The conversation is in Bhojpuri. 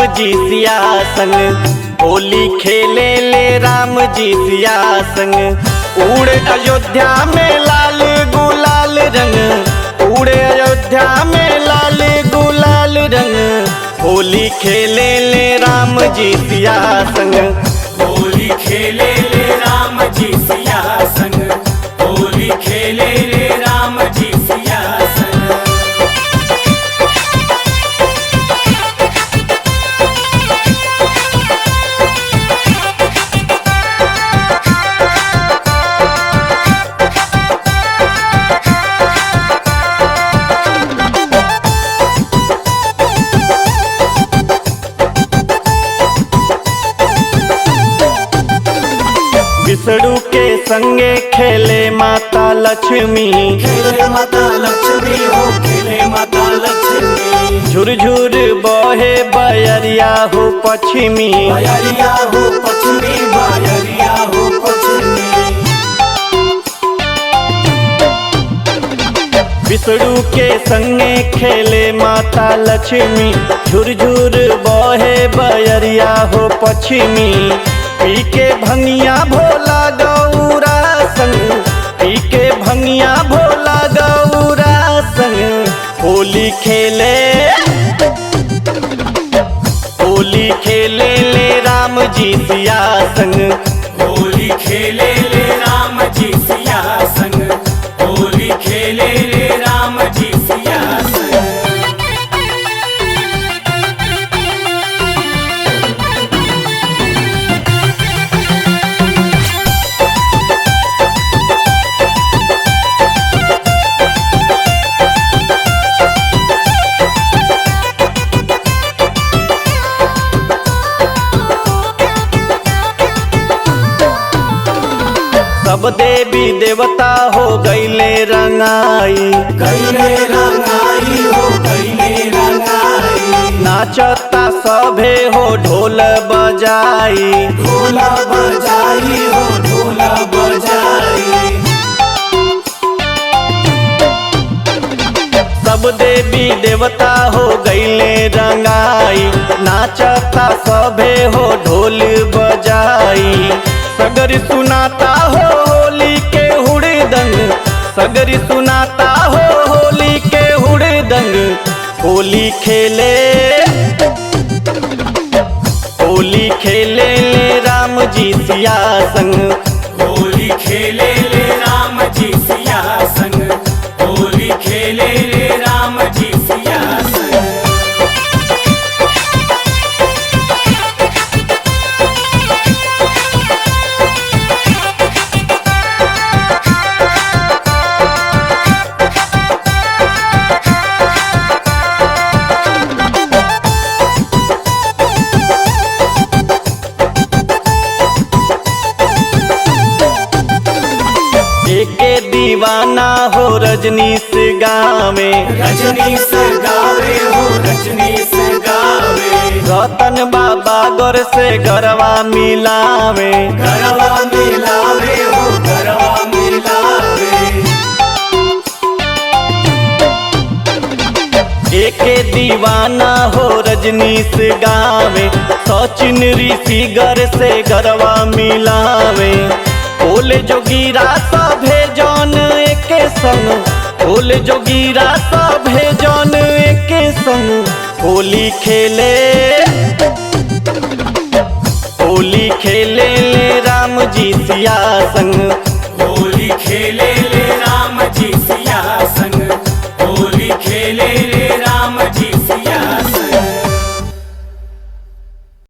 जी सिया संग, होली खेले ले राम जी सिया संग। उड़े अयोध्या में लाल गुलाल रंग, उड़े अयोध्या में लाल गुलाल रंग, होली खेले ले राम जी सिया संग। होली खेले ले राम जी सिया संग, होली खेले ले राम जी सिया संग। विष्णु के संगे खेले माता लक्ष्मी, खेले माता लक्ष्मी हो, खेले माता लक्ष्मी। झुरझुर बहे बयरिया हो पश्चिमी, बयरिया हो पश्चिमी, बयरिया हो पश्चिमी। विष्णु के संगे खेले माता लक्ष्मी, झुरझुर बहे बयरिया हो पश्चिमी। पी के भंगिया भोला गौरा संग, पी के भंगिया भोला गौरा संग, होली खेले, होली खेले ले राम जी सिया संग। होली खेले ले राम जी सिया संग, होली खेले ले राम जी सिया संग। सब देवी देवता हो गईले रंगाई, गईले रंगाई हो, गईले रंगाई। नाचता सभे हो ढोल बजाई, ढोला बजाई हो, ढोला बजाई। सब देवी देवता हो गईले रंगाई, नाचता सभे हो ढोल बजाई। सगरी सुनाता हो होली के हुड़दंग, सगरी सुनाता हो होली के हुड़दंग, होली खेले, होली खेले ले राम जी सिया संग। होली खेले ले राम जी सिया संग, होली खेले ले राम जी सिया संग। एके दीवाना हो रजनीश गावे, रजनीश गावे हो, रजनीश गावे। रतन बाबा गोर से गरवा मिलावे, गरबा मिलावे हो, गरबा मिलावे। एके दीवाना हो रजनीश गावे, सचिन ऋषि गर से गरवा मिलावे। बोले जोगीरा सभे जौन एके संग, बोले जोगीरा सभे जौन एके संग, होली खेले, होली खेले ले राम जी सिया संग।